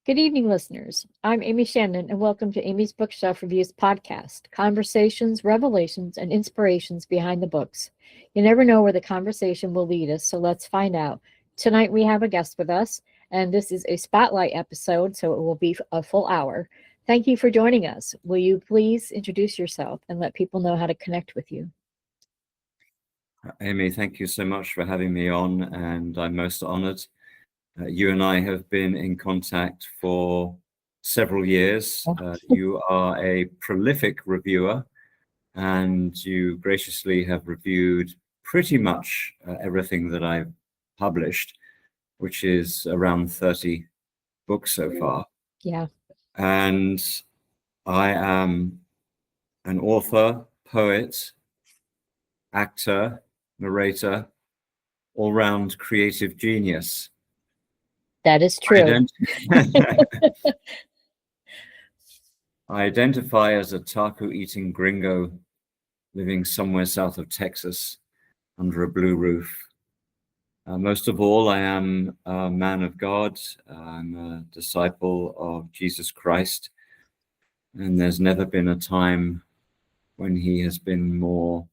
Good evening, listeners. I'm Amy Shannon, and welcome to Amy's Bookshelf Reviews podcast, conversations, revelations, and inspirations behind the books. You never know where the conversation will lead us, so let's find out. Tonight we have a guest with us, and this is a spotlight episode, so it will be a full hour. Thank you for joining us. Will you please introduce yourself and let people know how to connect with you? Amy, thank you so much for having me on, and I'm most honored. You and I have been in contact for several years. You are a prolific reviewer, and you graciously have reviewed pretty much everything that I've published, which is around 30 books so far. Yeah. And I am an author, poet, actor, narrator, all-round creative genius. That is true. I identify as a taco-eating gringo living somewhere south of Texas under a blue roof. Most of all, I am a man of God. I'm a disciple of Jesus Christ. And there's never been a time when he has been more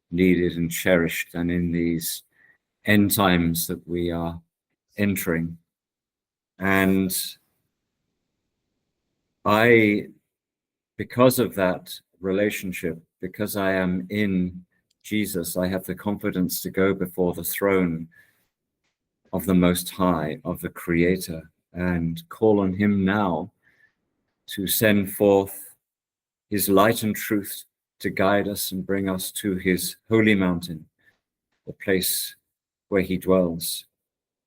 needed and cherished than in these end times that we are entering. And because of that relationship, because I am in Jesus, I have the confidence to go before the throne of the Most High, of the Creator, and call on him now to send forth his light and truth to guide us and bring us to his holy mountain, the place where he dwells.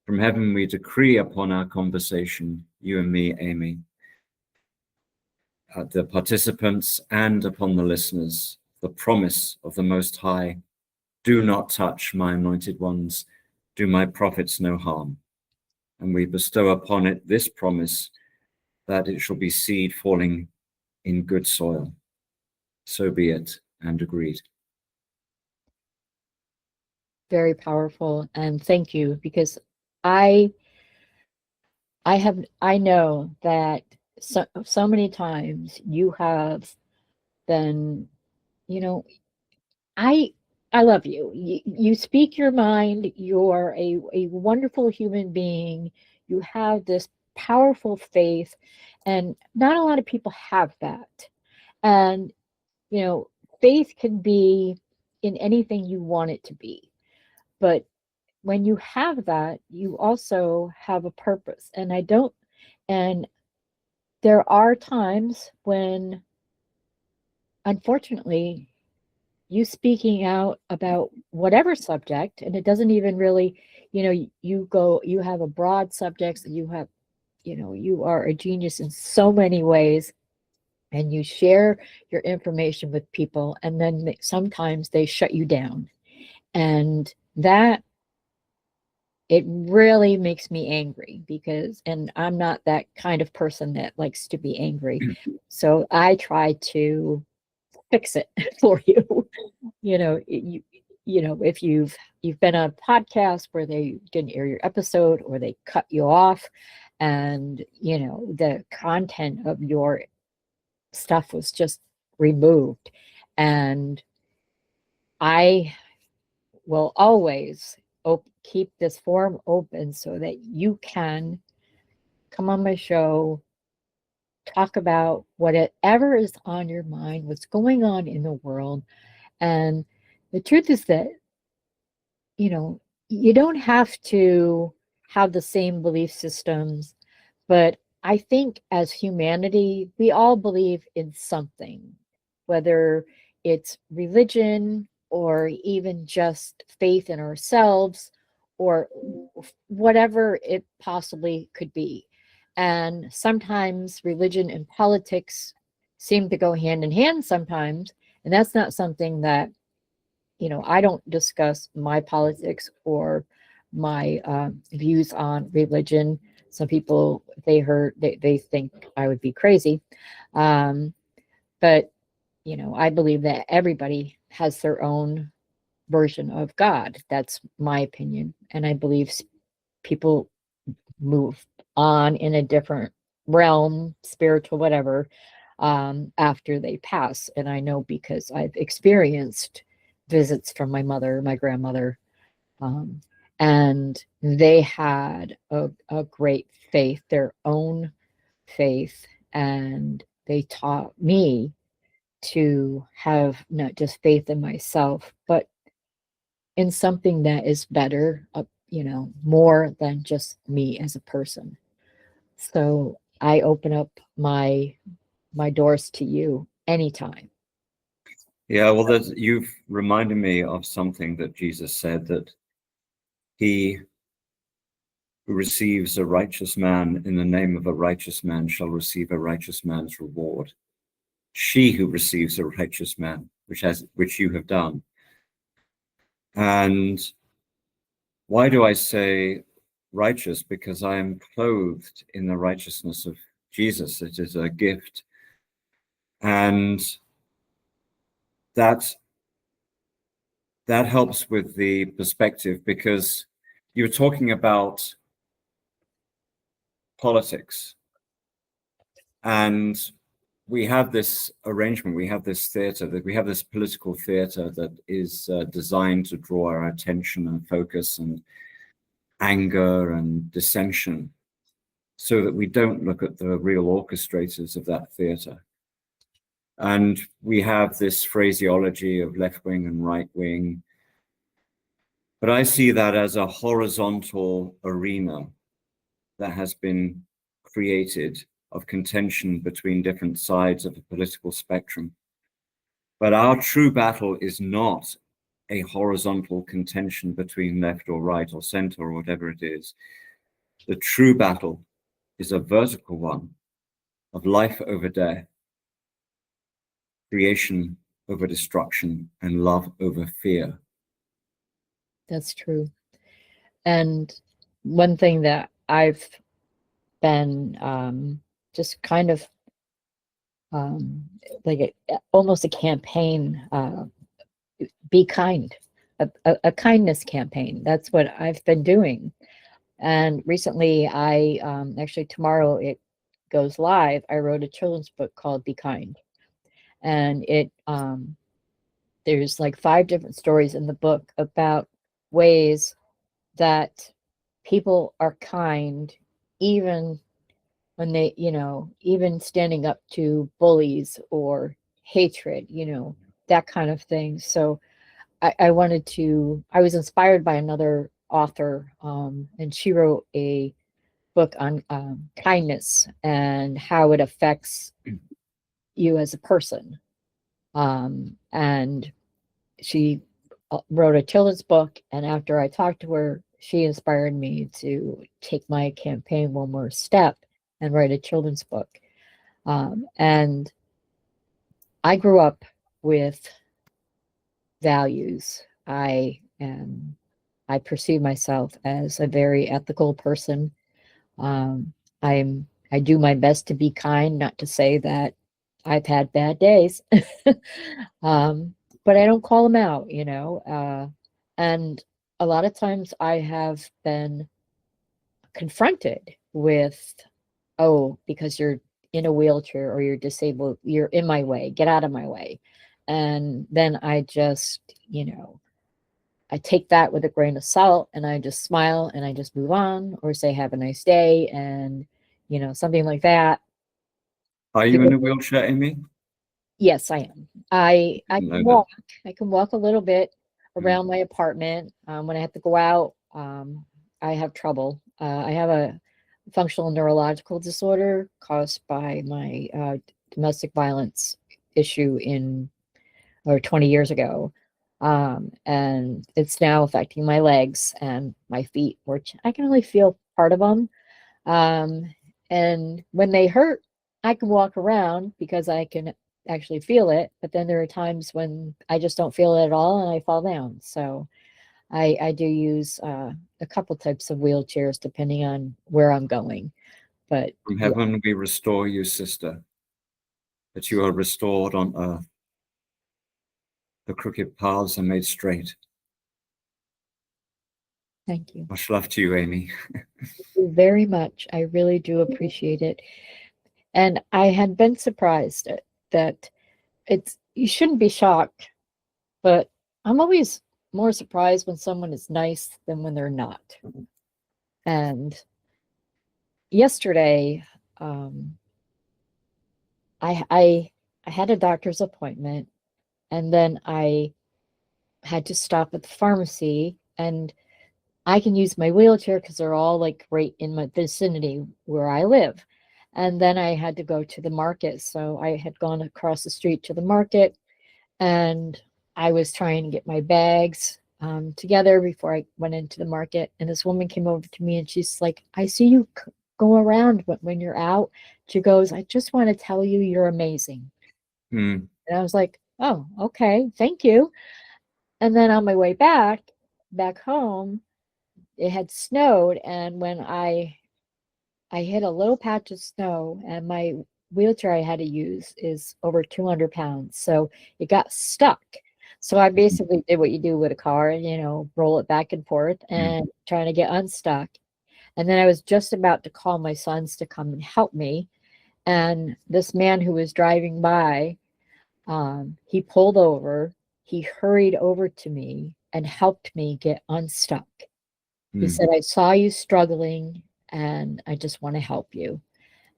From heaven we decree upon our conversation, you and me, Amy, the participants and upon the listeners, the promise of the Most High: do not touch my anointed ones, do my prophets no harm. And we bestow upon it this promise, that it shall be seed falling in good soil. So be it, and agreed. Very powerful, and thank you, because I I know that so many times you have been, you know, I I love you. You speak your mind. You're a wonderful human being. You have this powerful faith, and not a lot of people have that. And you know, faith can be in anything you want it to be, but when you have that, you also have a purpose. And there are times when, unfortunately, you speaking out about whatever subject, and it doesn't even really, you have a broad subjects, you have, you are a genius in so many ways, and you share your information with people, and then sometimes they shut you down. And that, it really makes me angry, because and I'm not that kind of person that likes to be angry. So I try to fix it for you. If you've been on a podcast where they didn't air your episode, or they cut you off, and the content of your stuff was just removed, and I will always keep this forum open so that you can come on my show, talk about whatever is on your mind, what's going on in the world. And the truth is that, you don't have to have the same belief systems, but I think as humanity, we all believe in something, whether it's religion or even just faith in ourselves, or whatever it possibly could be. And sometimes religion and politics seem to go hand in hand sometimes. And that's not something that, I don't discuss my politics or my views on religion. Some people, they think I would be crazy. Um, but, I believe that everybody has their own version of God. That's my opinion. And I believe people move on in a different realm, spiritual, whatever, after they pass. And I know because I've experienced visits from my mother, my grandmother, um, and they had a great faith, their own faith, and they taught me to have not just faith in myself, but in something that is better, more than just me as a person. So I open up my doors to you anytime. Yeah, well, you've reminded me of something that Jesus said, that he who receives a righteous man in the name of a righteous man shall receive a righteous man's reward. She who receives a righteous man, which you have done. And why do I say righteous? Because I am clothed in the righteousness of Jesus. It is a gift. And that helps with the perspective, because you're talking about politics, and we have this arrangement, we have this theater, that we have this political theater that is designed to draw our attention and focus and anger and dissension, so that we don't look at the real orchestrators of that theater. And we have this phraseology of left wing and right wing, but I see that as a horizontal arena that has been created of contention between different sides of the political spectrum. But our true battle is not a horizontal contention between left or right or center or whatever it is. The true battle is a vertical one of life over death, creation over destruction, and love over fear. That's true. And one thing that I've been just kind of like almost a campaign, be kind, a kindness campaign. That's what I've been doing. And recently, I actually tomorrow it goes live. I wrote a children's book called Be Kind, and there's like 5 different stories in the book about ways that people are kind, even when they, even standing up to bullies or hatred, that kind of thing. So I was inspired by another author, and she wrote a book on kindness and how it affects you as a person. And she wrote a children's book, and after I talked to her, she inspired me to take my campaign one more step and write a children's book. And I grew up with values. I perceive myself as a very ethical person. Um, I do my best to be kind, not to say that I've had bad days, um, but I don't call them out, and a lot of times I have been confronted with, oh, because you're in a wheelchair or you're disabled, you're in my way, get out of my way. And then I just, I take that with a grain of salt and I just smile and I just move on or say, have a nice day. And, something like that. Are you in a wheelchair, Amy? Yes, I am. I Didn't can know that. walk. I can walk a little bit Mm. around my apartment. When I have to go out, I have trouble. I have a functional neurological disorder caused by my domestic violence issue in or 20 years ago. And it's now affecting my legs and my feet, which I can only feel part of them. Um, and when they hurt, I can walk around because I can actually feel it. But then there are times when I just don't feel it at all and I fall down. So I do use a couple types of wheelchairs depending on where I'm going. But From yeah, heaven we restore you, sister, that you are restored on earth. The crooked paths are made straight. Thank you. Much love to you, Amy. Thank you very much. I really do appreciate it. And I had been surprised that you shouldn't be shocked, but I'm always more surprised when someone is nice than when they're not. And yesterday, um, I had a doctor's appointment, and then I had to stop at the pharmacy, and I can use my wheelchair because they're all like right in my vicinity where I live. And then I had to go to the market. So I had gone across the street to the market, and I was trying to get my bags together before I went into the market. And this woman came over to me and she's like, I see you go around when you're out. She goes, I just want to tell you you're amazing. Mm, And I was like, oh, okay, thank you. And then on my way back home, it had snowed. And when I hit a little patch of snow, and my wheelchair I had to use is over 200 pounds. So it got stuck. So I basically did what you do with a car, roll it back and forth mm, and trying to get unstuck. And then I was just about to call my sons to come and help me. And this man who was driving by, he pulled over, he hurried over to me and helped me get unstuck. He mm. said, I saw you struggling and I just want to help you.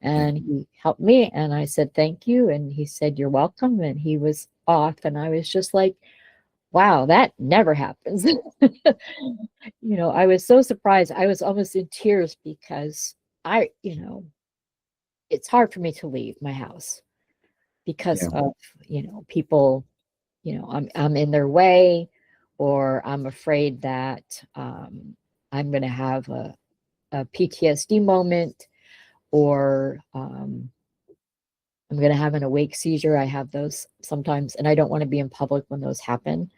Yeah, And he helped me and I said, thank you. And he said, you're welcome. And he was off. And I was just like, wow, that never happens. I was so surprised. I was almost in tears because it's hard for me to leave my house because yeah, of, people, I'm in their way, or I'm afraid that I'm going to have a PTSD moment, or I'm going to have an awake seizure. I have those sometimes, and I don't want to be in public when those happen.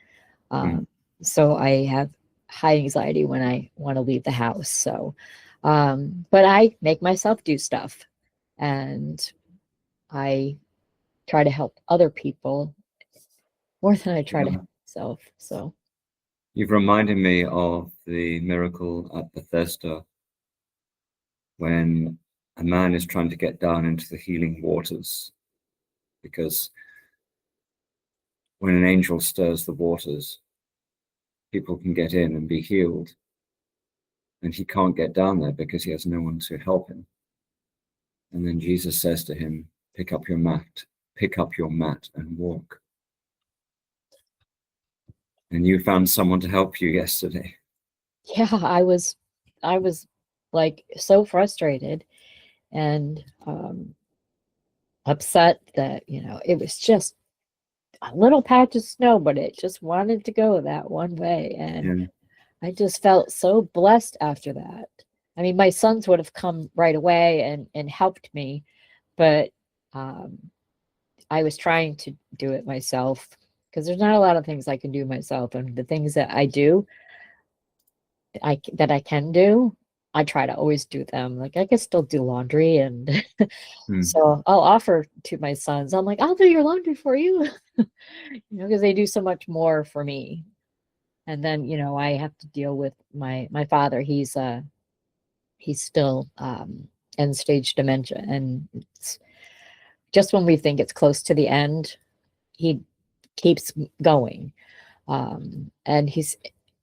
mm, Um, so I have high anxiety when I want to leave the house. So, but I make myself do stuff, and I try to help other people more than I try to yeah. help myself. So, You've reminded me of the miracle at Bethesda when a man is trying to get down into the healing waters, because when an angel stirs the waters, people can get in and be healed. And he can't get down there because he has no one to help him. And then Jesus says to him, pick up your mat and walk. And you found someone to help you yesterday. yeah, I was like so frustrated and upset that it was just a little patch of snow, but it just wanted to go that one way. And Yeah, I just felt so blessed after that. I mean, my sons would have come right away and helped me, but um, I was trying to do it myself because there's not a lot of things I can do myself. And the things that I do, that I can do, I try to always do them. Like I can still do laundry, and mm, so I'll offer to my sons. I'm like, I'll do your laundry for you, because they do so much more for me. And then I have to deal with my father. He's still end stage dementia, and it's just when we think it's close to the end, he keeps going, and he's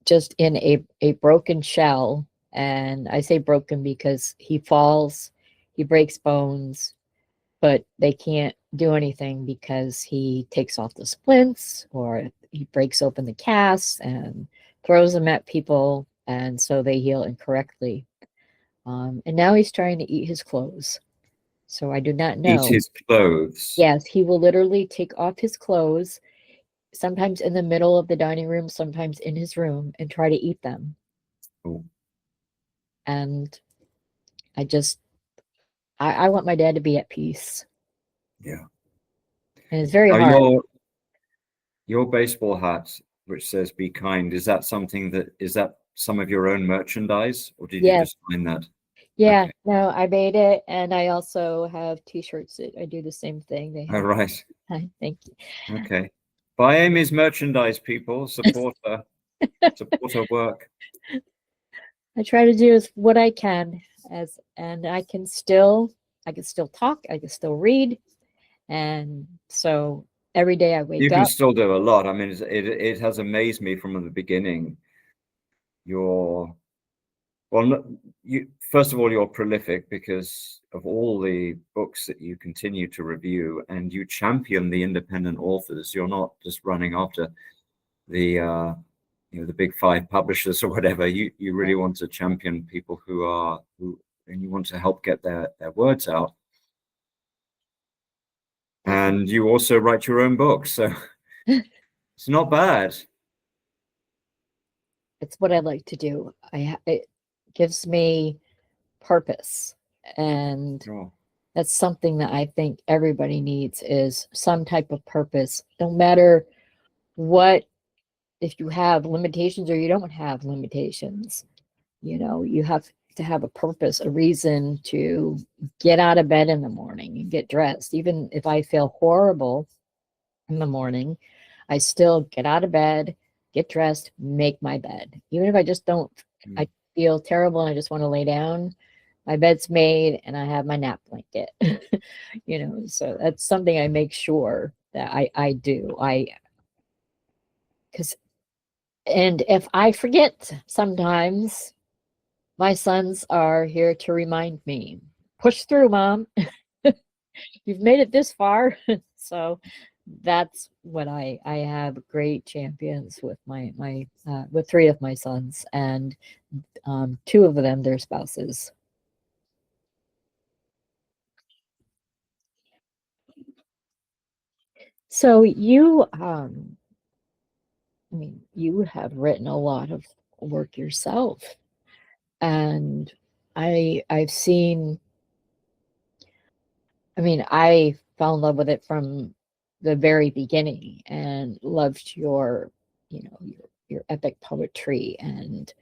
just in a broken shell. And I say broken because he falls, he breaks bones, but they can't do anything because he takes off the splints, or he breaks open the casts and throws them at people, and so they heal incorrectly. And now he's trying to eat his clothes. So I do not eat know. his clothes. Yes, he will literally take off his clothes, sometimes in the middle of the dining room, sometimes in his room, and try to eat them. Oh, And I just, I want my dad to be at peace. yeah. And it's very Now hard. your baseball hat, which says "Be kind," is that some of your own merchandise, or did you Yes. just find that? Yeah. Okay. No, I made it. And I also have t-shirts that I do the same thing. They All have, right. I think. Okay. Buy Amy's merchandise, people. Support her. Support her work. I try to do is what I can and I can still talk, I can still read. And so every day I You wake can up. still do a lot. I mean, it has amazed me from the beginning. You're well, you first of all, you're prolific because of all the books that you continue to review, and you champion the independent authors. You're not just running after the the big five publishers or whatever. You really want to champion people who and you want to help get their words out. And you also write your own books, so it's not bad. It's what I like to do. It gives me purpose, and Sure. that's something that I think everybody needs is some type of purpose. No matter what, if you have limitations or you don't have limitations, you have to have a purpose, a reason to get out of bed in the morning and get dressed. Even if I feel horrible in the morning, I still get out of bed, get dressed, make my bed. Even if I just don't, I feel terrible and I just want to lay down, my bed's made and I have my nap blanket. So that's something I make sure that I do. Because, and if I forget sometimes, my sons are here to remind me, push through, mom. You've made it this far. So that's what I have great champions with my with three of my sons, and two of them, their spouses. So I mean, you have written a lot of work yourself, and I've seen. I mean, I fell in love with it from the very beginning and loved your epic poetry. And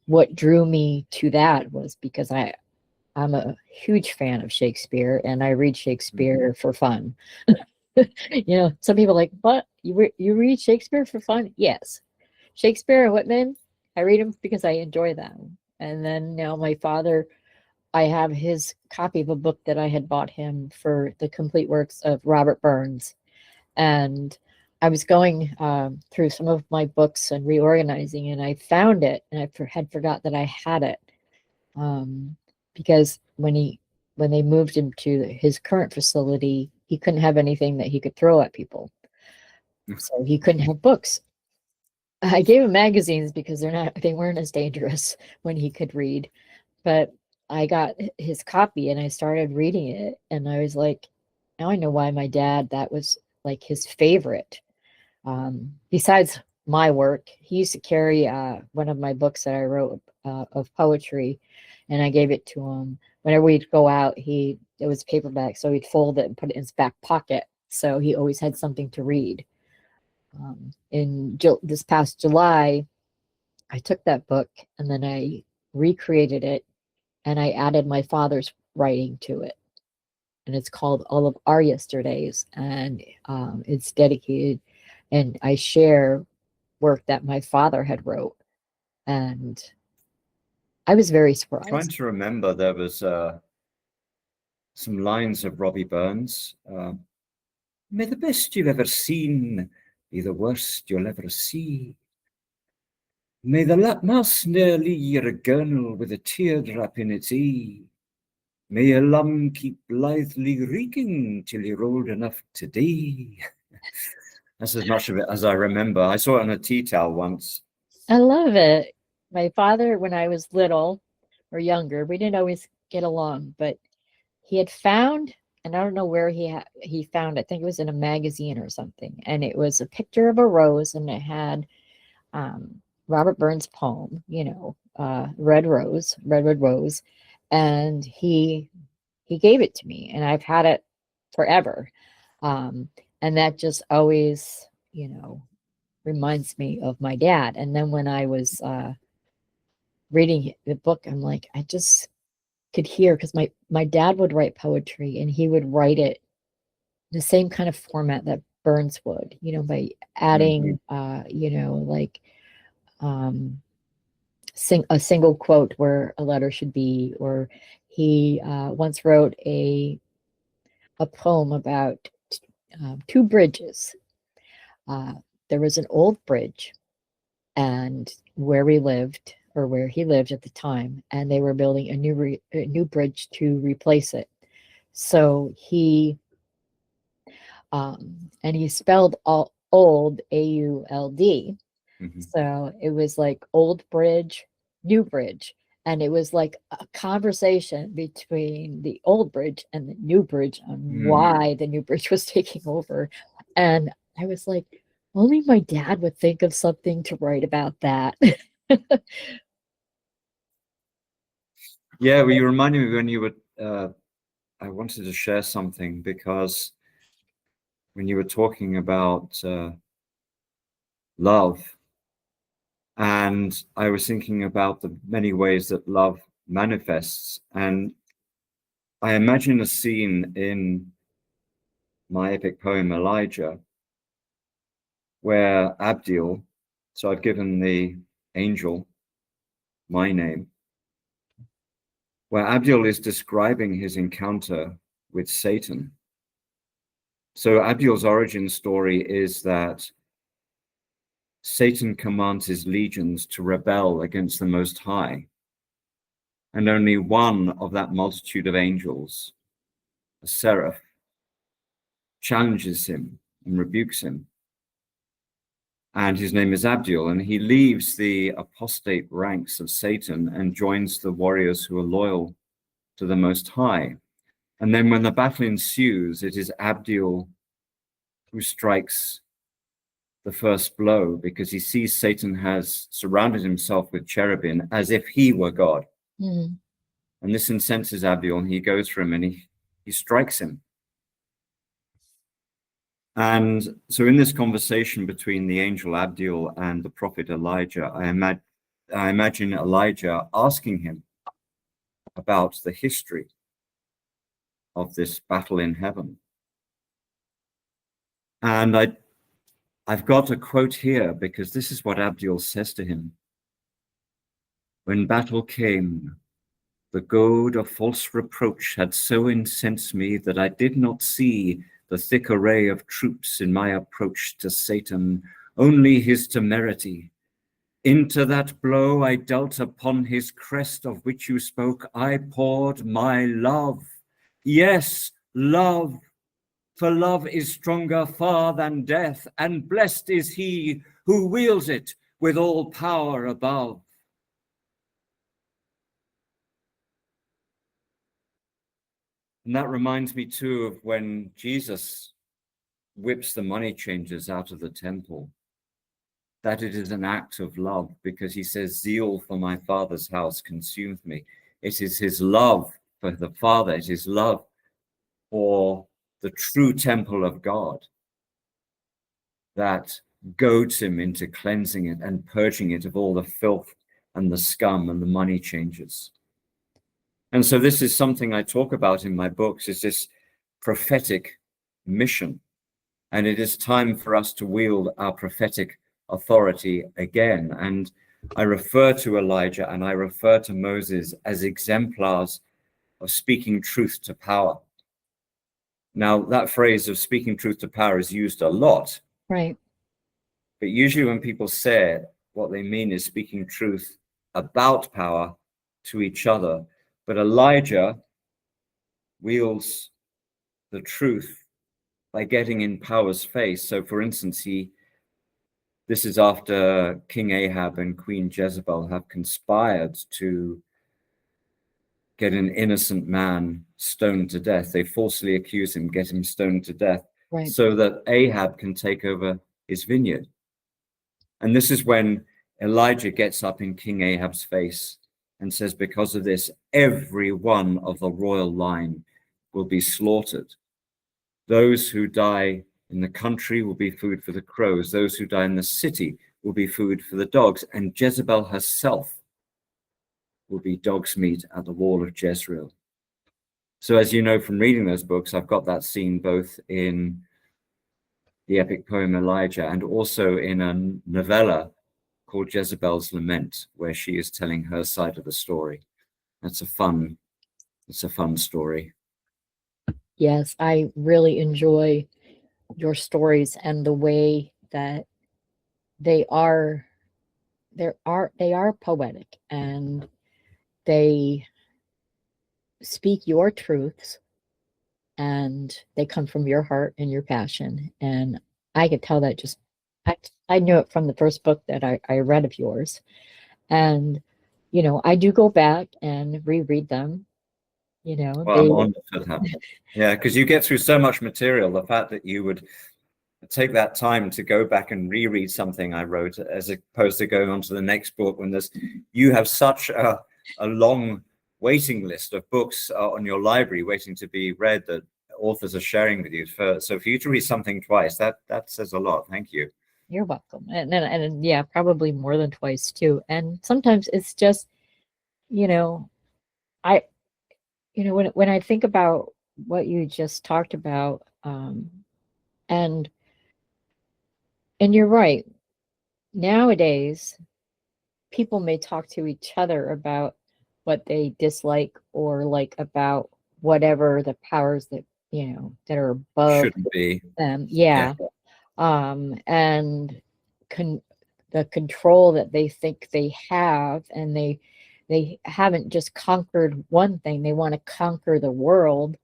what drew me to that was because I'm a huge fan of Shakespeare and I read Shakespeare for fun. Some people are like, what? You read Shakespeare for fun? Yes. Shakespeare and Whitman, I read them because I enjoy them. And then now my father, I have his copy of a book that I had bought him for the complete works of Robert Burns. And I was going through some of my books and reorganizing, and I found it, and I had forgot that I had it, because when they moved him to his current facility, he couldn't have anything that he could throw at people, so he couldn't have books. I gave him magazines because they weren't as dangerous when he could read. But I got his copy and I started reading it, and I was like, now I know why my dad, that was like his favorite. Besides my work, he used to carry one of my books that I wrote of poetry, and I gave it to him. Whenever we'd go out, it was paperback, so he'd fold it and put it in his back pocket. So he always had something to read. In this past July, I took that book and then I recreated it and I added my father's writing to it. And it's called All of Our Yesterdays. And it's dedicated, and I share work that my father had wrote. And I was very Trying surprised. to remember, there was some lines of Robbie Burns. May the best you've ever seen be the worst you'll ever see. May the mouse ne'er lee a girl with a teardrop in its eye. May a lamb keep blithely reeking till you're old enough to die. That's as much of it as I remember. I saw it on a tea towel once. I love it. My father, when I was little or younger, we didn't always get along, but he had found, and I don't know where he found it. I think it was in a magazine or something, and it was a picture of a rose, and it had Robert Burns' poem, Red Rose, and he gave it to me, and I've had it forever, and that just always, reminds me of my dad. And then when I was reading the book, I'm like, I just could hear, because my dad would write poetry, and he would write it the same kind of format that Burns would, by adding, like um, a single quote where a letter should be. Or he once wrote a poem about two bridges. Uh, there was an old bridge, and where we lived, or where he lived at the time, and they were building a new bridge to replace it. So and he spelled all old, AULD. Mhm. So it was like old bridge, new bridge. And it was like a conversation between the old bridge and the new bridge on why the new bridge was taking over. And I was like, only my dad would think of something to write about that. Yeah, well, you reminded me when you were, I wanted to share something because when you were talking about love, and I was thinking about the many ways that love manifests. And I imagine a scene in my epic poem, Elijah, where Abdiel, so I've given the angel my name, where Abdiel is describing his encounter with Satan. So Abdiel's origin story is that Satan commands his legions to rebel against the Most High, and only one of that multitude of angels, a seraph, challenges him and rebukes him. And his name is Abdiel, and he leaves the apostate ranks of Satan and joins the warriors who are loyal to the Most High. And then when the battle ensues, it is Abdiel who strikes the first blow, because he sees Satan has surrounded himself with cherubim as if he were God. Mm. And this incenses Abdiel, and he goes for him and he strikes him. And so in this conversation between the angel Abdiel and the prophet Elijah, I imagine Elijah asking him about the history of this battle in heaven. And I've got a quote here, because this is what Abdiel says to him. When battle came, the goad of false reproach had so incensed me that I did not see the thick array of troops in my approach to Satan, only his temerity. Into that blow I dealt upon his crest of which you spoke, I poured my love. Yes, love, for love is stronger far than death, and blessed is he who wields it with all power above. And that reminds me too of when Jesus whips the money changers out of the temple, that it is an act of love, because he says, zeal for my Father's house consumes me. It is his love for the Father, it is love for the true temple of God that goads him into cleansing it and purging it of all the filth and the scum and the money changers. And so this is something I talk about in my books, is this prophetic mission. And it is time for us to wield our prophetic authority again. And I refer to Elijah and I refer to Moses as exemplars of speaking truth to power. Now, that phrase of speaking truth to power is used a lot. Right. But usually when people say it, what they mean is speaking truth about power to each other. But Elijah wields the truth by getting in power's face. So for instance, this is after King Ahab and Queen Jezebel have conspired to get an innocent man stoned to death. They falsely accuse him, get him stoned to death, Right. so that Ahab can take over his vineyard. And this is when Elijah gets up in King Ahab's face and says, because of this, every one of the royal line will be slaughtered. Those who die in the country will be food for the crows. Those who die in the city will be food for the dogs. And Jezebel herself will be dog's meat at the wall of Jezreel. So as you know from reading those books, I've got that scene both in the epic poem Elijah and also in a novella called Jezebel's Lament, where she is telling her side of the story. It's a fun story. Yes, I really enjoy your stories and the way that they are they are poetic, and they speak your truths, and they come from your heart and your passion. And I could tell that just I knew it from the first book that I read of yours. And I do go back and reread them. Well, They I'm honored for that. Yeah, because you get through so much material. The fact that you would take that time to go back and reread something I wrote, as opposed to going on to the next book, when you have such a long waiting list of books on your library waiting to be read that authors are sharing with you. So for you to read something twice, that says a lot. Thank you. You're welcome. And yeah, probably more than twice too. And sometimes it's just, you know, I when I think about what you just talked about, and you're right. Nowadays, people may talk to each other about what they dislike or like about whatever the powers that are above Shouldn't be. them. Yeah. Yeah. And con- the control that they think they have, and they haven't just conquered one thing, they want to conquer the world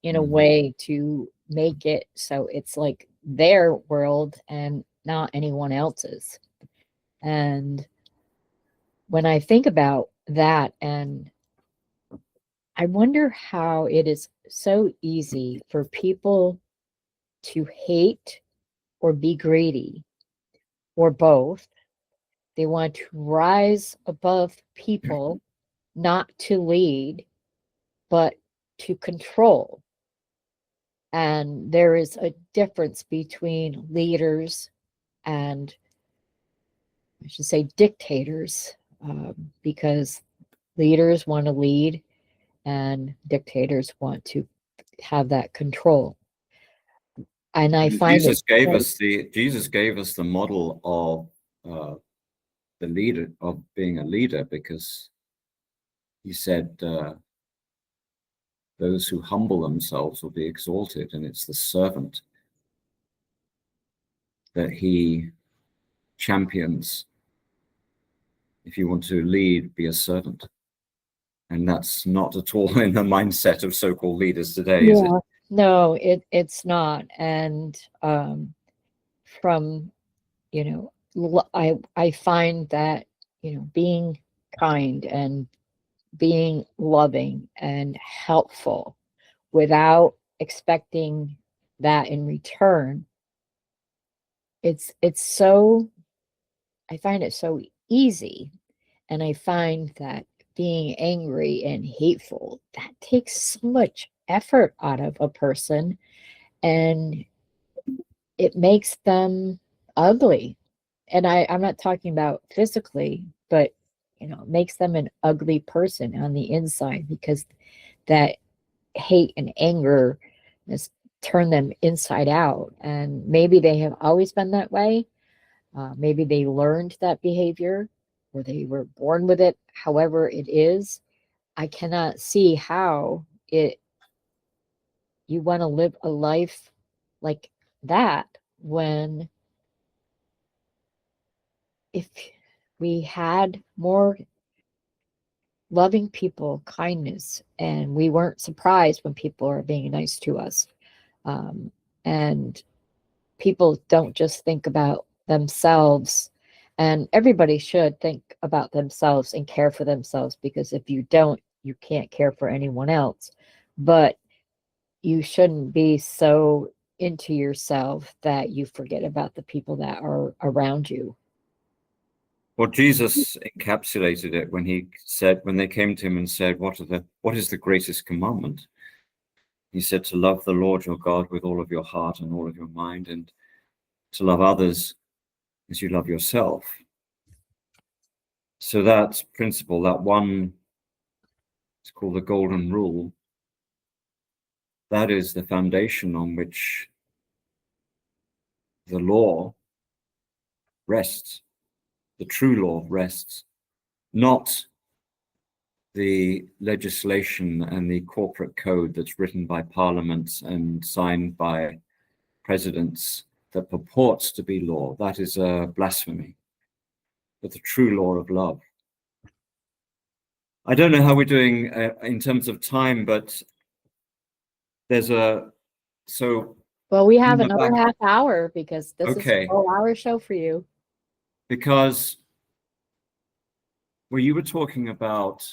in a way to make it so it's like their world and not anyone else's. And when I think about that, and I wonder how it is so easy for people to hate or be greedy or both. They want to rise above people, not to lead, but to control. And there is a difference between leaders and, I should say, dictators, because leaders want to lead and dictators want to have that control. And I find it Jesus gave us the model of the leader, of being a leader, because he said, those who humble themselves will be exalted, and it's the servant that he champions. If you want to lead, be a servant. And that's not at all in the mindset of so-called leaders today, is it? Yeah. No, it's not. And from I find that being kind and being loving and helpful without expecting that in return, it's so I find it so easy. And I find that being angry and hateful, that takes so much effort out of a person, and it makes them ugly. And I'm not talking about physically, but it makes them an ugly person on the inside, because that hate and anger has turned them inside out. And maybe they have always been that way. Maybe they learned that behavior, or they were born with it. However it is, I cannot see how you want to live a life like that, when if we had more loving people, kindness, and we weren't surprised when people are being nice to us. And people don't just think about themselves, and everybody should think about themselves and care for themselves, because if you don't, you can't care for anyone else. But you shouldn't be so into yourself that you forget about the people that are around you. Well, Jesus encapsulated it when he said, when they came to him and said, what is the greatest commandment? He said, to love the Lord your God with all of your heart and all of your mind, and to love others as you love yourself. So that principle, that one, it's called the golden rule, that is the foundation on which the law rests. the true law rests, not the legislation and the corporate code that's written by parliaments and signed by presidents that purports to be law. That is a blasphemy. But the true law of love. I don't know how we're doing in terms of time, but there's Well, we have another half hour because this is a okay, full hour show for you. Because you were talking about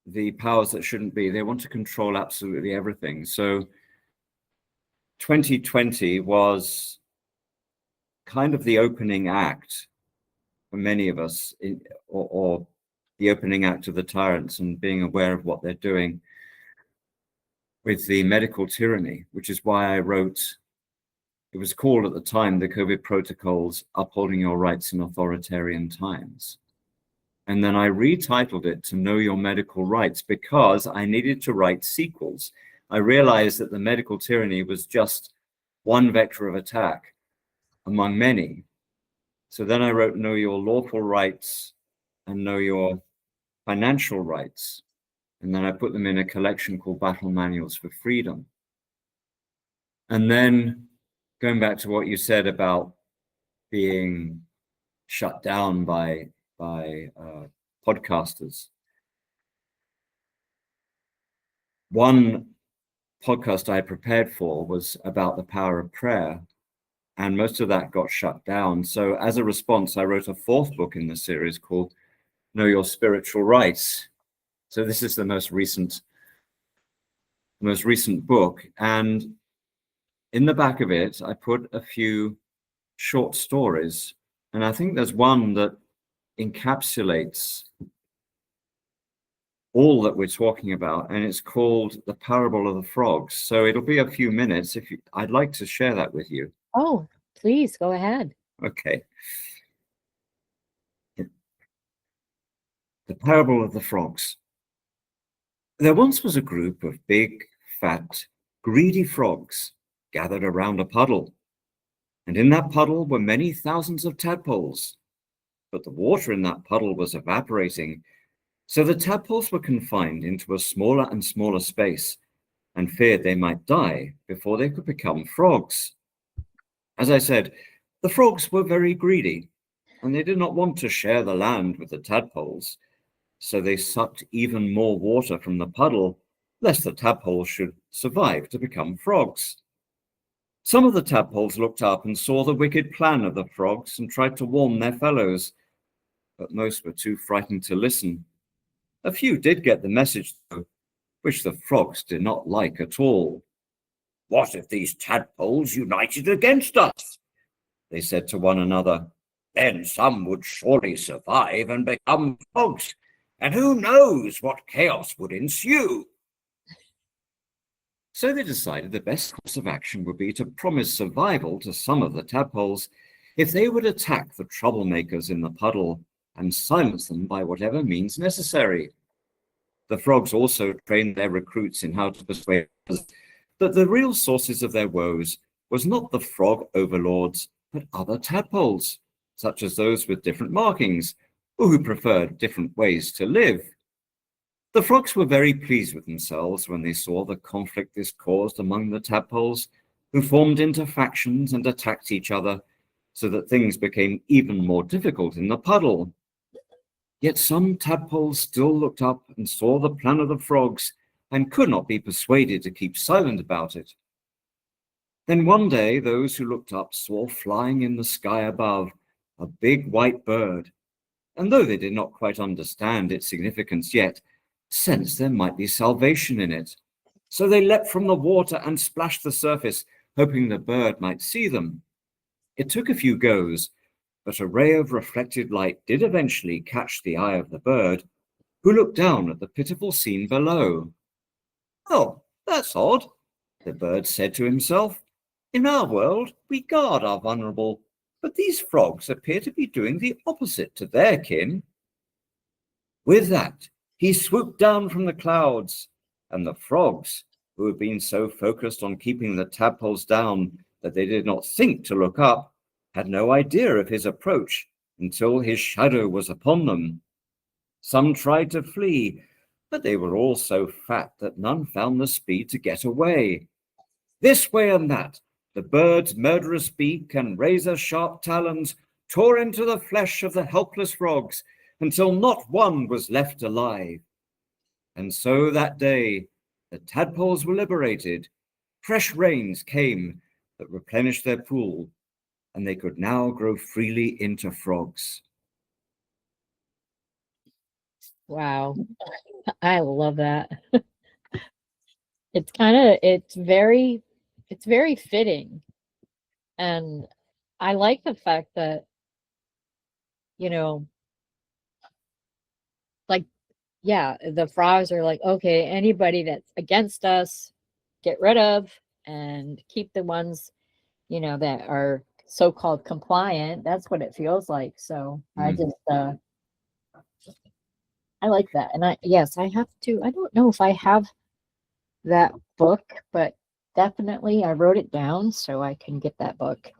the powers that shouldn't be, they want to control absolutely everything. So 2020 was kind of the opening act for many of us, or the opening act of the tyrants, and being aware of what they're doing with the medical tyranny, which is why I wrote, it was called at the time, the COVID Protocols, Upholding Your Rights in Authoritarian Times. And then I retitled it to Know Your Medical Rights, because I needed to write sequels. I realized that the medical tyranny was just one vector of attack among many. So then I wrote Know Your Lawful Rights and Know Your Financial Rights. And then I put them in a collection called Battle Manuals for Freedom. And then going back to what you said about being shut down by podcasters. One podcast I prepared for was about the power of prayer, and most of that got shut down. So as a response, I wrote a fourth book in the series called Know Your Spiritual Rights. So this is the most recent book. And in the back of it, I put a few short stories. And I think there's one that encapsulates all that we're talking about, and it's called The Parable of the Frogs. So it'll be a few minutes. I'd like to share that with you. Oh, please go ahead. Okay. The Parable of the Frogs. There once was a group of big, fat, greedy frogs gathered around a puddle, and in that puddle were many thousands of tadpoles. But the water in that puddle was evaporating, so the tadpoles were confined into a smaller and smaller space, and feared they might die before they could become frogs. As I said, the frogs were very greedy, and they did not want to share the land with the tadpoles, so they sucked even more water from the puddle, lest the tadpoles should survive to become frogs. Some of the tadpoles looked up and saw the wicked plan of the frogs and tried to warn their fellows, but most were too frightened to listen. A few did get the message, though, which the frogs did not like at all. "What if these tadpoles united against us?" they said to one another. "Then some would surely survive and become frogs, and who knows what chaos would ensue." So they decided the best course of action would be to promise survival to some of the tadpoles if they would attack the troublemakers in the puddle and silence them by whatever means necessary. The frogs also trained their recruits in how to persuade others that the real sources of their woes was not the frog overlords, but other tadpoles, such as those with different markings, or who preferred different ways to live. The frogs were very pleased with themselves when they saw the conflict this caused among the tadpoles, who formed into factions and attacked each other, so that things became even more difficult in the puddle. Yet some tadpoles still looked up and saw the plan of the frogs and could not be persuaded to keep silent about it. Then one day those who looked up saw flying in the sky above a big white bird, and though they did not quite understand its significance yet, sensed there might be salvation in it. So they leapt from the water and splashed the surface, hoping the bird might see them. It took a few goes, but a ray of reflected light did eventually catch the eye of the bird, who looked down at the pitiful scene below. "Oh, that's odd," the bird said to himself. "In our world, we guard our vulnerable, but these frogs appear to be doing the opposite to their kin." With that, he swooped down from the clouds, and the frogs, who had been so focused on keeping the tadpoles down that they did not think to look up, had no idea of his approach until his shadow was upon them. Some tried to flee, but they were all so fat that none found the speed to get away. This way and that, the bird's murderous beak and razor-sharp talons tore into the flesh of the helpless frogs until not one was left alive. And so that day, the tadpoles were liberated. Fresh rains came that replenished their pool, and they could now grow freely into frogs. Wow. I love that. It's very fitting. And I like the fact that, you know, like, yeah, the frogs are like, okay, anybody that's against us, get rid of, and keep the ones, that are so-called compliant. That's what it feels like. So I just, I like that. And yes, I don't know if I have that book, but definitely I wrote it down so I can get that book.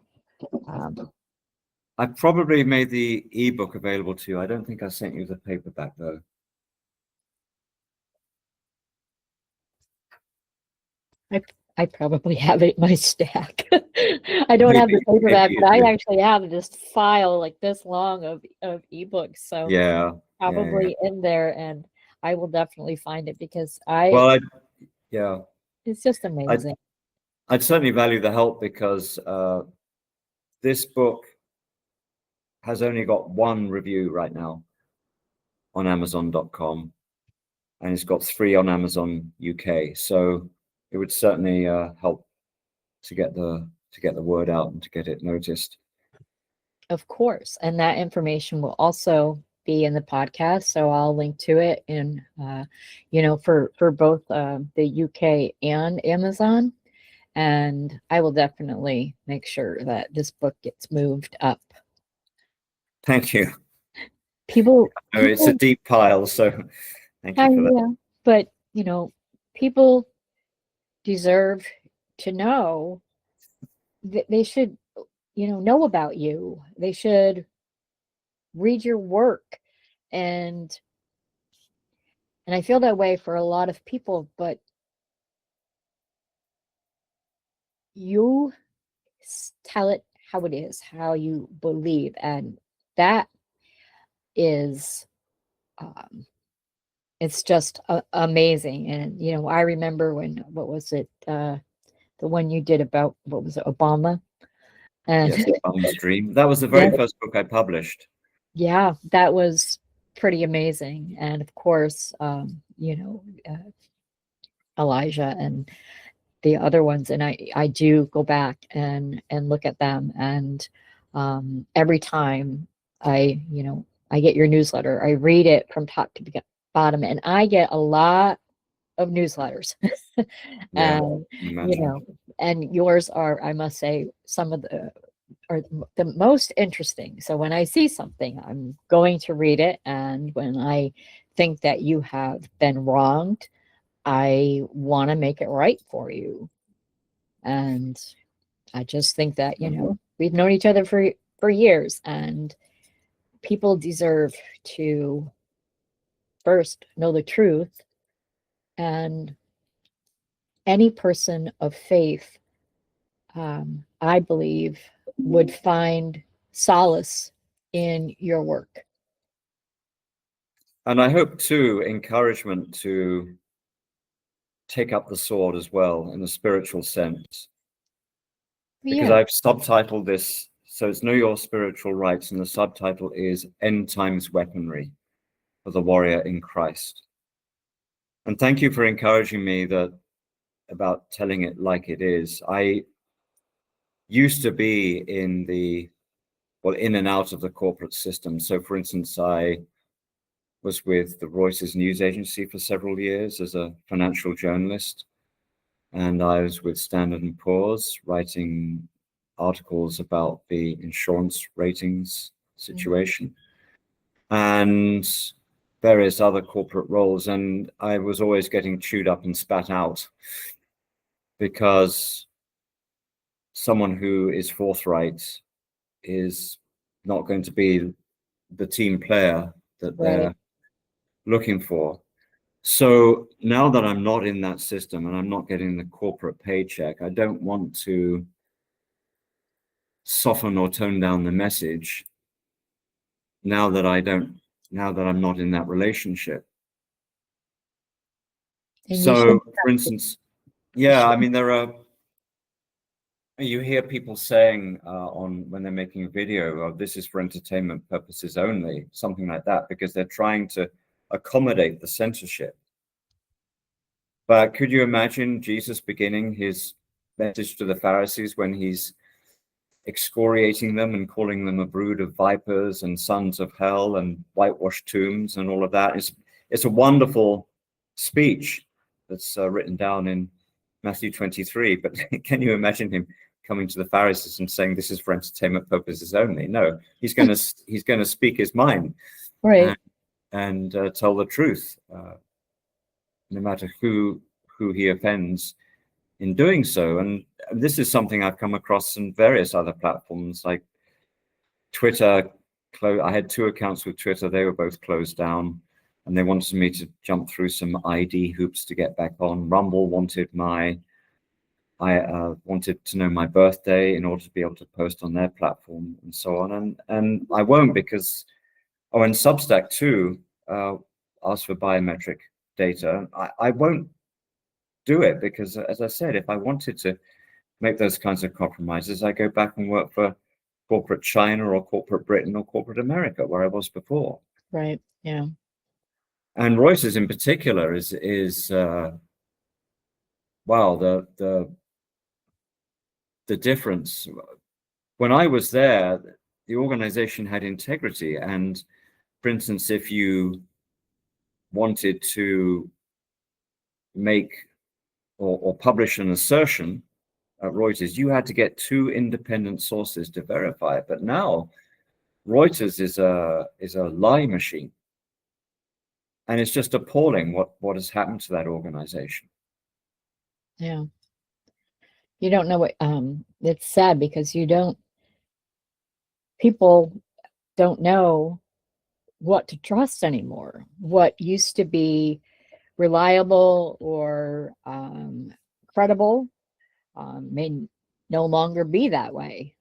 I probably made the ebook available to you. I don't think I sent you the paperback though. I probably have it in my stack. I don't have the paperback, but I actually have this file like this long of ebooks. So yeah, probably in there, and I will definitely find it because it's just amazing. I'd certainly value the help because this book has only got one review right now on Amazon.com, and it's got 3 on Amazon UK. So it would certainly help to get the word out and to get it noticed. Of course, and that information will also be in the podcast, so I'll link to it in, for both the UK and Amazon, and I will definitely make sure that this book gets moved up. Thank you. It's a deep pile, so thank you for that. Yeah, but people deserve to know that they should, know about you. They should read your work, and I feel that way for a lot of people, but you tell it how it is, how you believe, and that is it's just amazing. And I remember what was it, the one you did about, what was it, Obama? And yes, Obama's Dream. That was the very first book I published. Yeah, that was pretty amazing. And of course, Elijah and the other ones. And I do go back and look at them. And every time I get your newsletter, I read it from top to bottom, and I get a lot of newsletters. And, and yours are, I must say, some of are the most interesting. So when I see something, I'm going to read it. And when I think that you have been wronged, I want to make it right for you. And I just think that, we've known each other for years, and people deserve to first know the truth. And any person of faith, I believe, would find solace in your work. And I hope too, encouragement to take up the sword as well in a spiritual sense. Because I've subtitled this, so it's Know Your Spiritual Rights, and the subtitle is End Times Weaponry for the Warrior in Christ. And thank you for encouraging me about telling it like it is. I used to be in and out of the corporate system. So for instance, I was with the Reuters news agency for several years as a financial journalist. And I was with Standard & Poor's writing articles about the insurance ratings situation and various other corporate roles. And I was always getting chewed up and spat out because someone who is forthright is not going to be the team player that they're looking for. So now that I'm not in that system and I'm not getting the corporate paycheck, I don't want to soften or tone down the message now that I'm not in that relationship. And So, for instance, I mean, you hear people saying when they're making a video, oh, this is for entertainment purposes only, something like that, because they're trying to accommodate the censorship. But could you imagine Jesus beginning his message to the Pharisees when he's excoriating them and calling them a brood of vipers and sons of hell and whitewashed tombs and all of that? It's a wonderful speech that's written down in Matthew 23. But can you imagine him coming to the Pharisees and saying this is for entertainment purposes only? No, he's going to speak his mind, right, and tell the truth, no matter who he offends in doing so. And this is something I've come across in various other platforms like Twitter. I had 2 accounts with Twitter. They were both closed down, and they wanted me to jump through some ID hoops to get back on. Rumble wanted I wanted to know my birthday in order to be able to post on their platform and so on. And I won't, because, and Substack too asked for biometric data. I won't do it because, as I said, if I wanted to make those kinds of compromises, I go back and work for corporate China or corporate Britain or corporate America, where I was before. right, yeah. And Reuters in particular is wow, the difference. When I was there, the organization had integrity, and for instance, if you wanted to make or publish an assertion at Reuters, you had to get 2 independent sources to verify it. But now Reuters is a lie machine, and it's just appalling what has happened to that organization. Yeah. You don't know what, it's sad because people don't know what to trust anymore. What used to be reliable or credible may no longer be that way.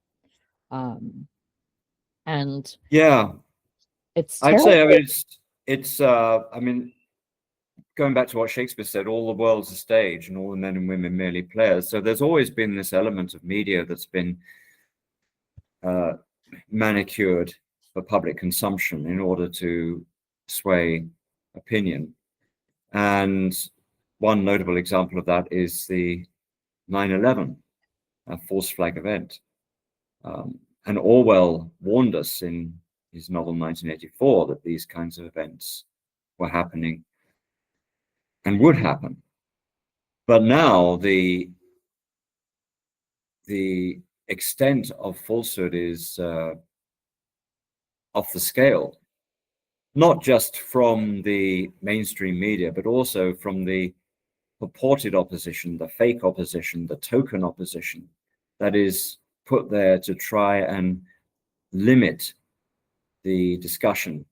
And Yeah, it's I'd say, terrible. it's I mean, going back to what Shakespeare said, all the world's a stage and all the men and women merely players. So there's always been this element of media that's been manicured for public consumption in order to sway opinion. And one notable example of that is the 9/11 false flag event. And Orwell warned us in his novel 1984 that these kinds of events were happening and would happen. But now the extent of falsehood is off the scale, not just from the mainstream media, but also from the purported opposition, the fake opposition, the token opposition that is put there to try and limit the discussion,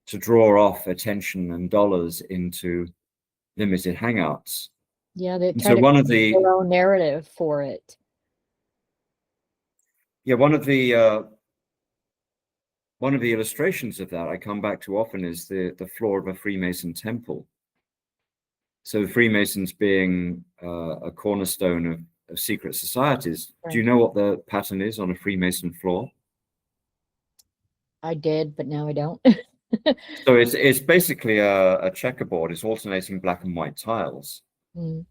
to draw off attention and dollars into limited hangouts. Yeah, they And try so to create their own narrative for it. one of the illustrations of that I come back to often is the floor of a Freemason temple. So the Freemasons being a cornerstone of secret societies. Right. Do you know what the pattern is on a Freemason floor? I did, but now I don't. So it's basically a checkerboard. It's alternating black and white tiles. Mm.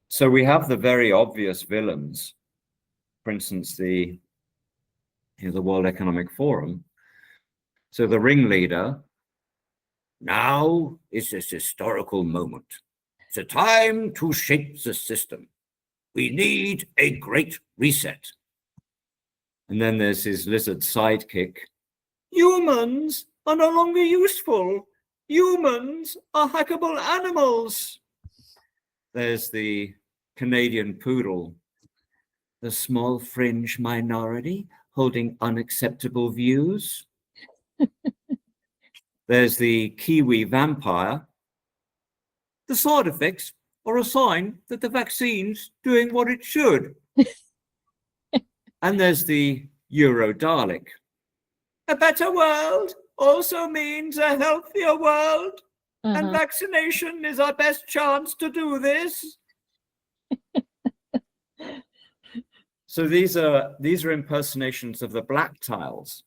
So we have the very obvious villains. For instance, the World Economic Forum. So the ringleader, now is this historical moment. It's a time to shake the system. We need a great reset. And then there's his lizard sidekick. Humans are no longer useful. Humans are hackable animals. There's the Canadian poodle. The small fringe minority holding unacceptable views. There's the Kiwi vampire. The side effects are a sign that the vaccine's doing what it should. And there's the Euro Dalek. A better world also means a healthier world, and vaccination is our best chance to do this. So these are impersonations of the black tiles.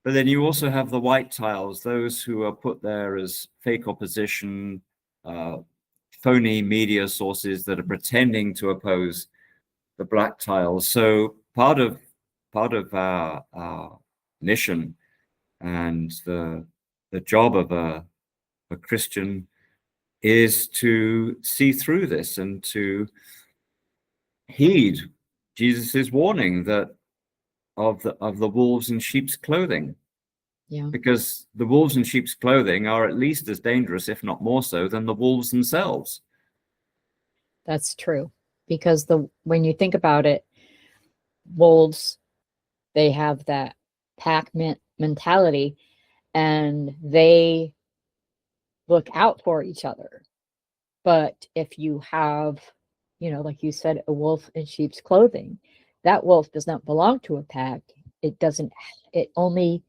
But then you also have the white tiles, those who are put there as fake opposition, phony media sources that are pretending to oppose the black tiles. So part of our mission and the job of a Christian is to see through this and to heed Jesus's warning that of the wolves in sheep's clothing. Yeah. Because the wolves in sheep's clothing are at least as dangerous, if not more so, than the wolves themselves. That's true. Because when you think about it, wolves, they have that pack mentality, and they look out for each other. But if you have, like you said, a wolf in sheep's clothing, that wolf does not belong to a pack. It only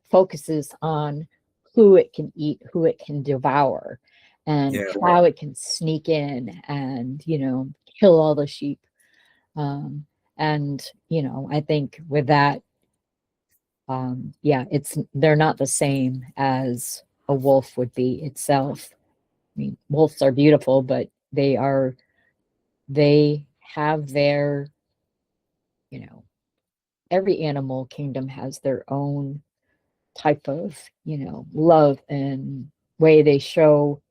focuses on who it can eat, who it can devour, and how it can sneak in and, kill all the sheep. And, I think with that, they're not the same as a wolf would be itself. I mean, wolves are beautiful, but they have their, every animal kingdom has their own type of, love and way they show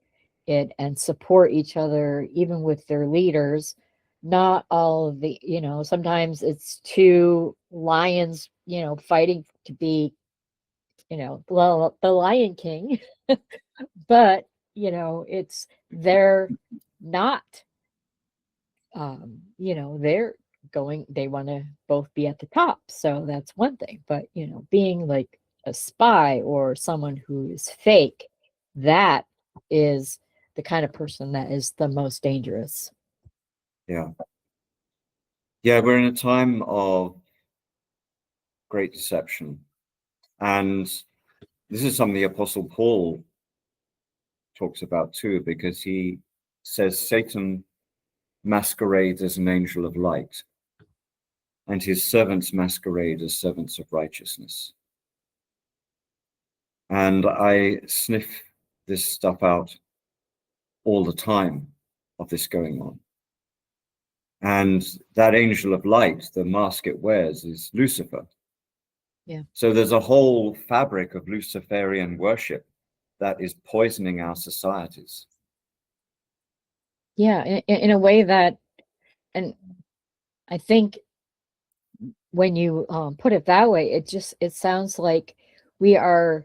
it and support each other, even with their leaders. Not all of the, sometimes it's two lions, fighting to be, the Lion King, but, they're not, they want to both be at the top. So that's one thing. But, being like a spy or someone who is fake, that is the kind of person that is the most dangerous. Yeah. Yeah, we're in a time of great deception. And this is something the Apostle Paul talks about too, because he says Satan masquerades as an angel of light, and his servants masquerade as servants of righteousness. And I sniff this stuff out all the time of this going on. And that angel of light, the mask it wears, is Lucifer. Yeah. So there's a whole fabric of Luciferian worship that is poisoning our societies. Yeah, in a way that, and I think when you put it that way, it sounds like we are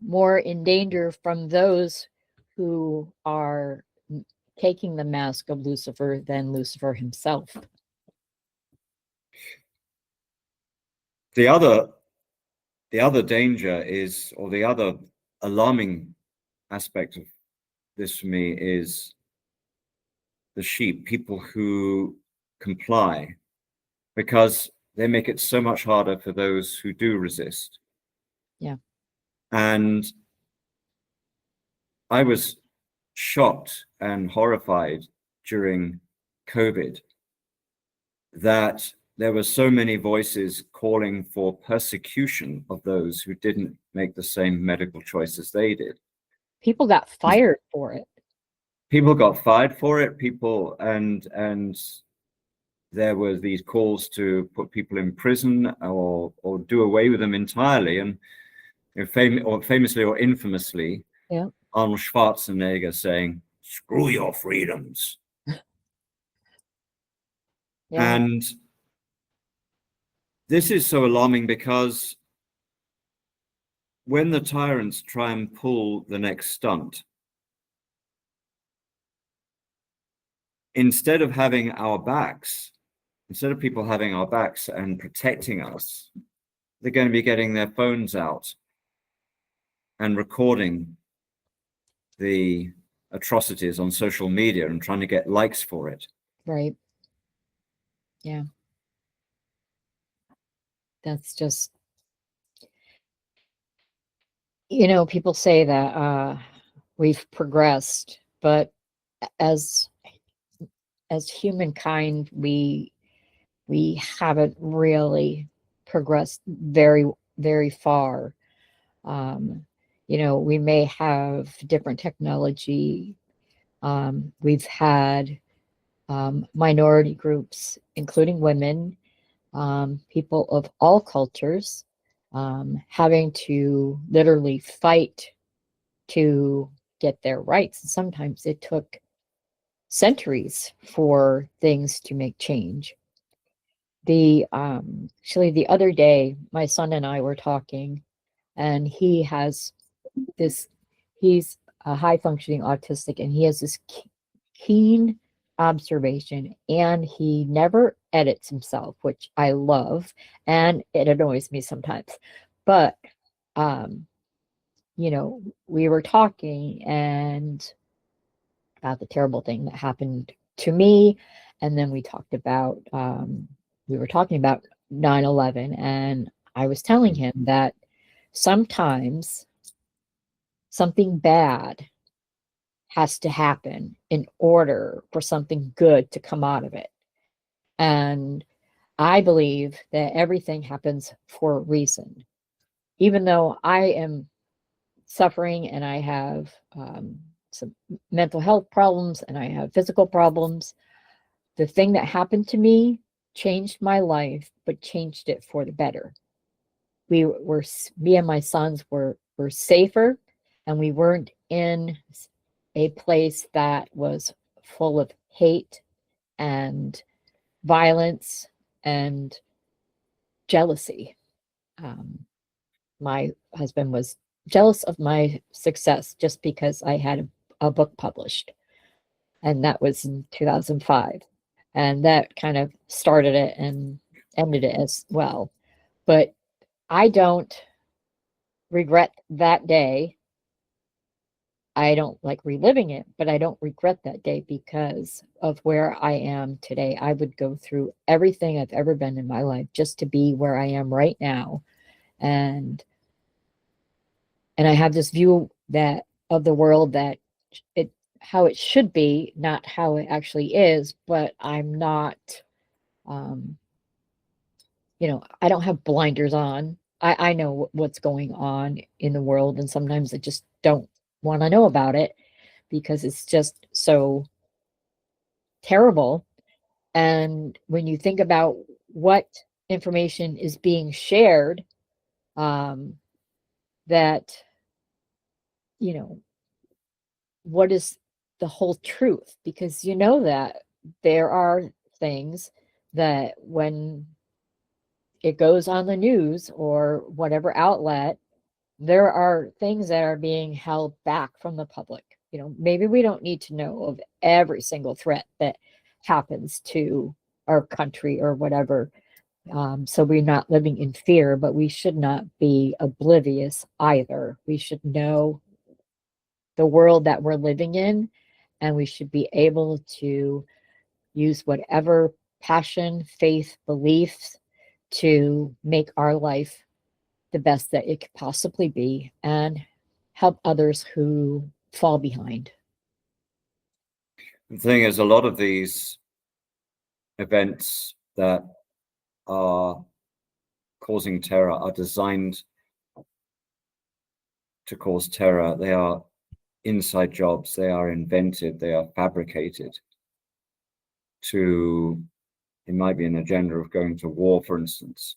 more in danger from those who are taking the mask of Lucifer than Lucifer himself. The other danger is, or the other alarming aspect of this for me, is the sheep, people who comply, because they make it so much harder for those who do resist. Yeah. And I was shocked and horrified during COVID that there were so many voices calling for persecution of those who didn't make the same medical choices they did. People got fired for it. People got fired for it. And there were these calls to put people in prison or do away with them entirely. And famously or infamously, Arnold Schwarzenegger saying, "Screw your freedoms." Yeah. And this is so alarming because when the tyrants try and pull the next stunt, instead of having our backs, instead of people having our backs and protecting us, they're going to be getting their phones out and recording the atrocities on social media and trying to get likes for it. Right. Yeah. That's just, people say that we've progressed, but as humankind, we haven't really progressed very, very far. We may have different technology. We've had minority groups, including women, people of all cultures, having to literally fight to get their rights. And sometimes it took centuries for things to make change. Actually the other day, my son and I were talking, and he's a high functioning autistic, and he has this keen observation, and he never edits himself, which I love, and it annoys me sometimes. But um, we were talking and about the terrible thing that happened to me, and then we were talking about 9/11, and I was telling him that sometimes something bad has to happen in order for something good to come out of it. And I believe that everything happens for a reason. Even though I am suffering and I have some mental health problems and I have physical problems, the thing that happened to me changed my life, but changed it for the better. Me and my sons were safer, and we weren't in a place that was full of hate and violence and jealousy. Um, my husband was jealous of my success just because I had a book published, and that was in 2005. And that kind of started it and ended it as well. But I don't regret that day. I don't like reliving it, but I don't regret that day because of where I am today. I would go through everything I've ever been in my life just to be where I am right now. And I have this view that of the world that it how it should be, not how it actually is, but I'm not um I don't have blinders on. I know what's going on in the world, and sometimes I just don't want to know about it because it's just so terrible. And when you think about what information is being shared, um, that, you know, what is the whole truth? Because that there are things that when it goes on the news or whatever outlet, there are things that are being held back from the public. Maybe we don't need to know of every single threat that happens to our country or whatever. So we're not living in fear, but we should not be oblivious either. We should know the world that we're living in, and we should be able to use whatever passion, faith, beliefs to make our life the best that it could possibly be and help others who fall behind. The thing is, a lot of these events that are causing terror are designed to cause terror. They are inside jobs, they are invented, they are fabricated to, it might be an agenda of going to war, for instance.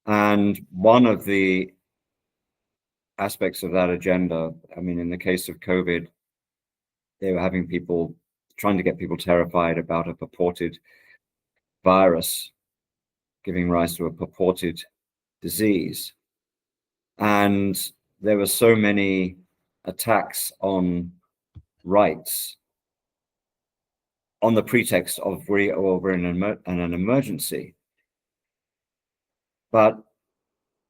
And one of the aspects of that agenda, I mean, in the case of COVID, they were having people trying to get people terrified about a purported virus giving rise to a purported disease. And there were so many attacks on rights on the pretext of we're in an emergency. But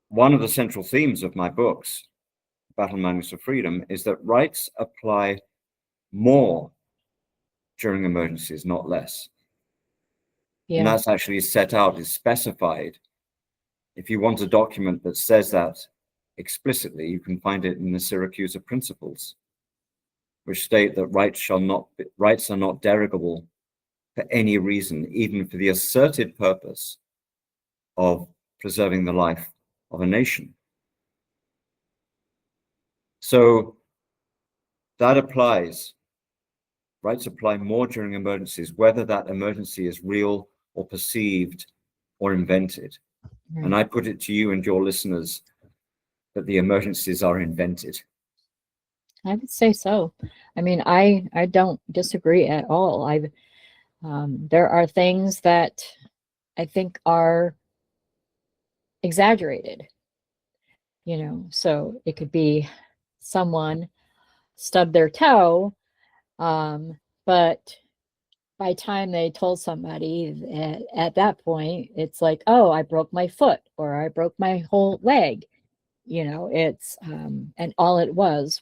one of the central themes of my books, Battle Manuals for Freedom, is that rights apply more during emergencies, not less. Yeah. And that's actually set out, is specified. If you want a document that says that explicitly, you can find it in the Syracuse Principles, which state that rights are not derogable for any reason, even for the asserted purpose of preserving the life of a nation. So that applies. Rights apply more during emergencies, whether that emergency is real or perceived or invented. Right. And I put it to you and your listeners that the emergencies are invented. I would say so. I mean, I don't disagree at all. There are things that I think are exaggerated, so it could be someone stubbed their toe, but by the time they told somebody at that point, it's like, oh, I broke my foot or I broke my whole leg. It's and all it was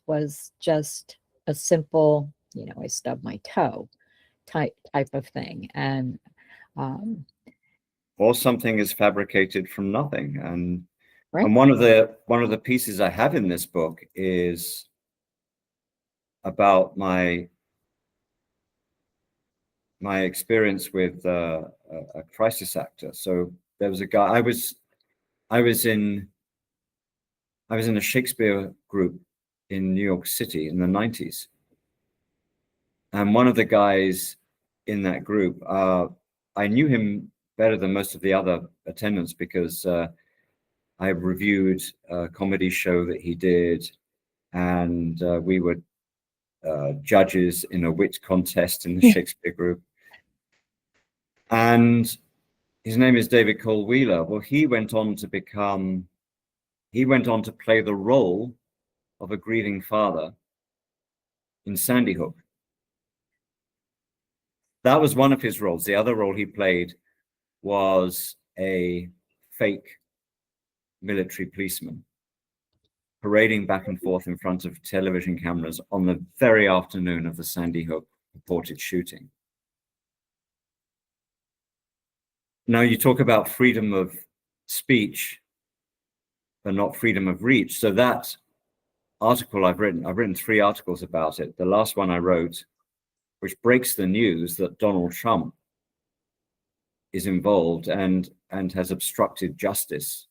just a simple, I stubbed my toe type of thing. And Or something is fabricated from nothing. right. And one of the pieces I have in this book is about my experience with a crisis actor. So there was a guy, I was in a Shakespeare group in New York City in the 90s. And one of the guys in that group, I knew him better than most of the other attendants because I reviewed a comedy show that he did, and we were judges in a wit contest in the Shakespeare group. And his name is David Cole Wheeler. Well, he went on to play the role of a grieving father in Sandy Hook. That was one of his roles. The other role he played was a fake military policeman parading back and forth in front of television cameras on the very afternoon of the Sandy Hook reported shooting. Now, you talk about freedom of speech, but not freedom of reach. So that article I've written 3 articles about it. The last one I wrote, which breaks the news that Donald Trump is involved and has obstructed justice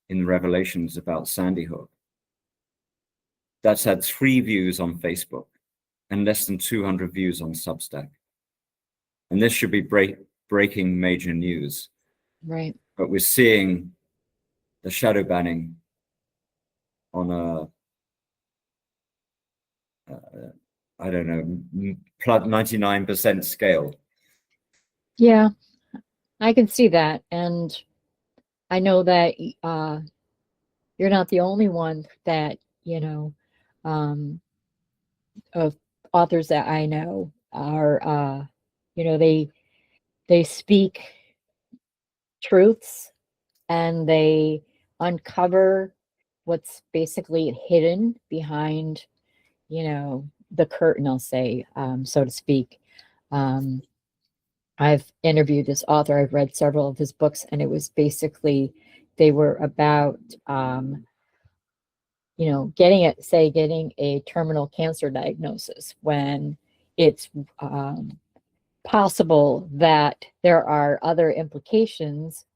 in the revelations about Sandy Hook. That's had 3 views on Facebook and less than 200 views on Substack. And this should be breaking major news. Right. But we're seeing the shadow banning on a, I don't know, plus 99% scale. Yeah, I can see that. And I know that you're not the only one that, of authors that I know are, they speak truths and they uncover what's basically hidden behind, the curtain, I'll say, so to speak. I've interviewed this author, I've read several of his books, and it was basically, they were about, getting a terminal cancer diagnosis when it's possible that there are other implications,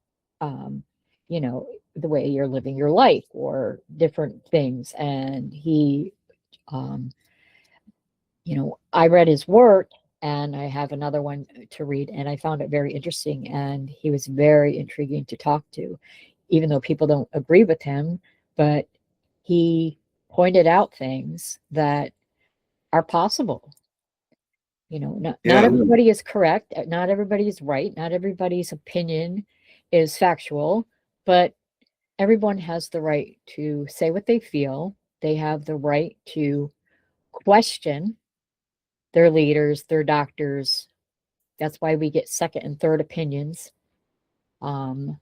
um, the way you're living your life or different things. And he, um, I read his work and I have another one to read, and I found it very interesting. And he was very intriguing to talk to, even though people don't agree with him. But he pointed out things that are possible. Not Yeah. everybody is correct, not everybody is right, not everybody's opinion is factual, but everyone has the right to say what they feel. They have the right to question their leaders, their doctors, That's why we get second and third opinions. And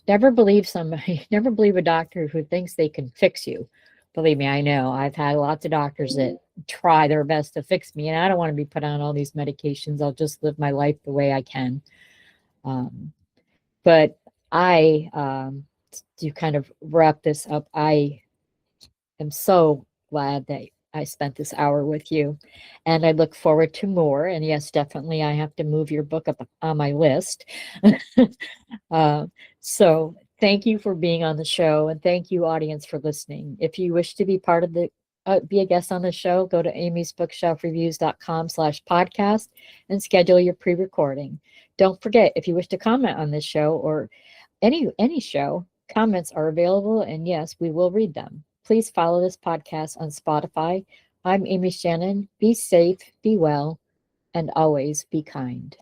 never believe somebody, never believe a doctor who thinks they can fix you. Believe me, I know. I've had lots of doctors that try their best to fix me, and I don't want to be put on all these medications. I'll just live my life the way I can. But to kind of wrap this up, I am so glad that I spent this hour with you, and I look forward to more. And yes, definitely, I have to move your book up on my list. So thank you for being on the show, and thank you, audience, for listening. If you wish to be part of the be a guest on the show, go to amysbookshelfreviews.com/podcast and schedule your pre-recording. Don't forget, if you wish to comment on this show or any show, comments are available, and yes, we will read them. Please follow this podcast on Spotify. I'm Amy Shannon. Be safe, be well, and always be kind.